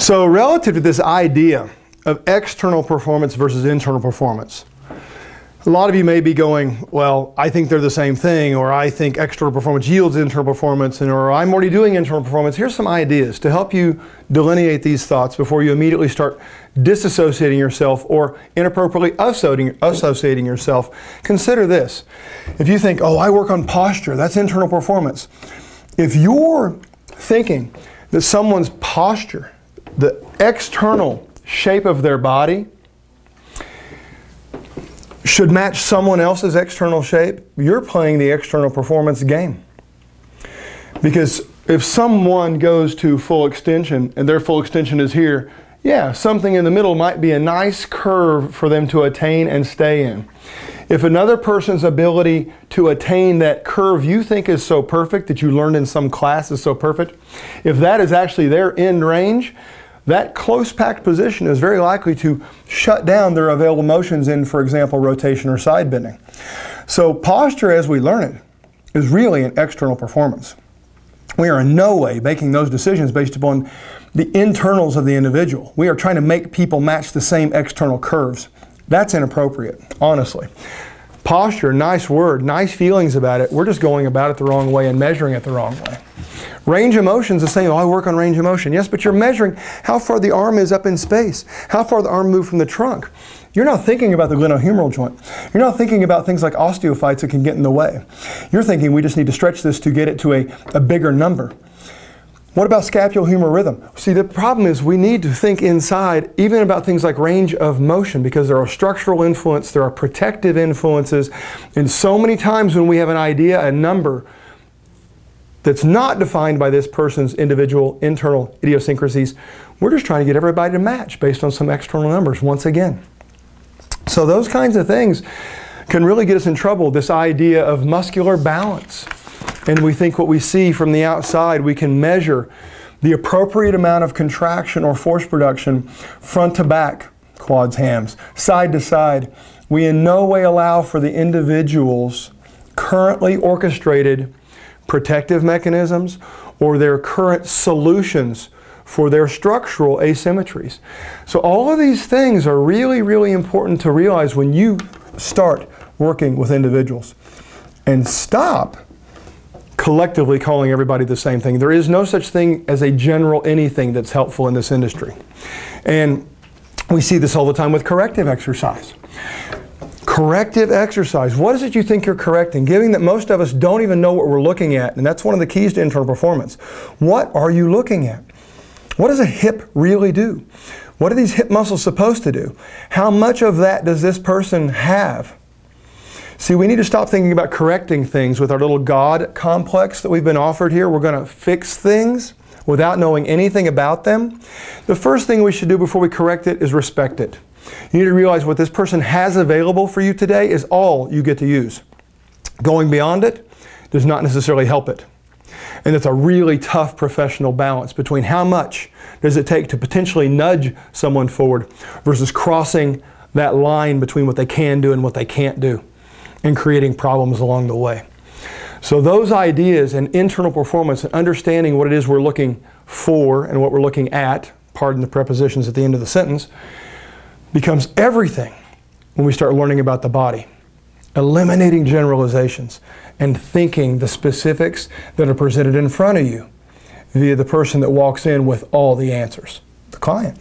So relative to this idea of external performance versus internal performance, a lot of you may be going, well, I think they're the same thing, or I think external performance yields internal performance, or I'm already doing internal performance. Here's some ideas to help you delineate these thoughts before you immediately start disassociating yourself or inappropriately associating yourself. Consider this. If you think, oh, I work on posture, that's internal performance. If you're thinking that someone's posture, the external shape of their body, should match someone else's external shape, you're playing the external performance game. Because if someone goes to full extension and their full extension is here, yeah, something in the middle might be a nice curve for them to attain and stay in. If another person's ability to attain that curve you think is so perfect, that you learned in some class is so perfect, if that is actually their end range, that close packed position is very likely to shut down their available motions in, for example, rotation or side bending. So posture as we learn it is really an external performance. We are in no way making those decisions based upon the internals of the individual. We are trying to make people match the same external curves. That's inappropriate, honestly. Posture, nice word, nice feelings about it. We're just going about it the wrong way and measuring it the wrong way. Range of motion is the same. Oh, I work on range of motion. Yes, but you're measuring how far the arm is up in space, how far the arm moved from the trunk. You're not thinking about the glenohumeral joint. You're not thinking about things like osteophytes that can get in the way. You're thinking we just need to stretch this to get it to a bigger number. What about scapulohumeral rhythm? See, the problem is we need to think inside even about things like range of motion, because there are structural influence, there are protective influences, and so many times when we have an idea, a number, that's not defined by this person's individual internal idiosyncrasies, we're just trying to get everybody to match based on some external numbers once again. So those kinds of things can really get us in trouble, this idea of muscular balance. And we think what we see from the outside, we can measure the appropriate amount of contraction or force production front to back, quads, hams, side to side. We in no way allow for the individual's currently orchestrated protective mechanisms or their current solutions for their structural asymmetries. So all of these things are really, really important to realize when you start working with individuals. And stop collectively calling everybody the same thing. There is no such thing as a general anything that's helpful in this industry. And we see this all the time with corrective exercise. Corrective exercise. What is it you think you're correcting? Given that most of us don't even know what we're looking at, and that's one of the keys to internal performance. What are you looking at? What does a hip really do? What are these hip muscles supposed to do? How much of that does this person have? See, we need to stop thinking about correcting things with our little God complex that we've been offered here. We're going to fix things without knowing anything about them. The first thing we should do before we correct it is respect it. You need to realize what this person has available for you today is all you get to use. Going beyond it does not necessarily help it. And it's a really tough professional balance between how much does it take to potentially nudge someone forward versus crossing that line between what they can do and what they can't do, and creating problems along the way. So those ideas and internal performance and understanding what it is we're looking for and what we're looking at, pardon the prepositions at the end of the sentence, becomes everything when we start learning about the body. Eliminating generalizations and thinking the specifics that are presented in front of you via the person that walks in with all the answers, the client.